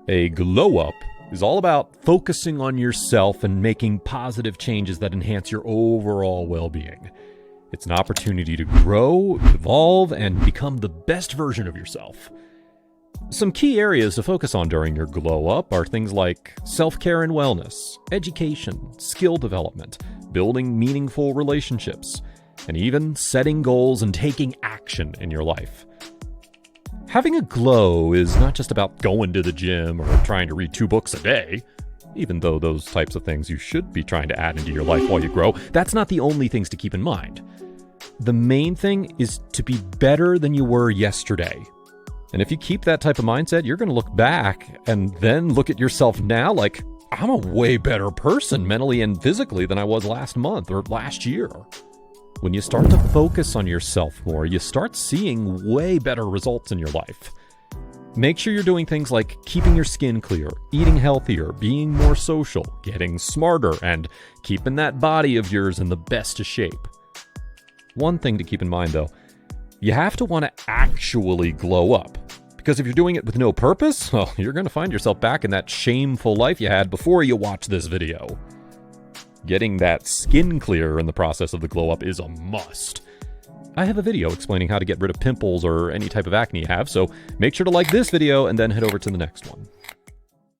A glow up is all about focusing on yourself and making positive changes that enhance your overall well-being. It's an opportunity to grow, evolve, and become the best version of yourself. Some key areas to focus on during your glow up are things like self-care and wellness, education, skill development, building meaningful relationships, and even setting goals and taking action in your life. Having a glow is not just about going to the gym or trying to read 2 books a day, even though those types of things you should be trying to add into your life while you grow. That's not the only things to keep in mind. The main thing is to be better than you were yesterday. And if you keep that type of mindset, you're going to look back and then look at yourself now like, I'm a way better person mentally and physically than I was last month or last year. When you start to focus on yourself more, you start seeing way better results in your life. Make sure you're doing things like keeping your skin clear, eating healthier, being more social, getting smarter, and keeping that body of yours in the best of shape. One thing to keep in mind, though, you have to want to actually glow up. Because if you're doing it with no purpose, well, you're going to find yourself back in that shameful life you had before you watch this video. Getting that skin clear in the process of the glow up is a must. I have a video explaining how to get rid of pimples or any type of acne you have, so make sure to like this video and then head over to the next one.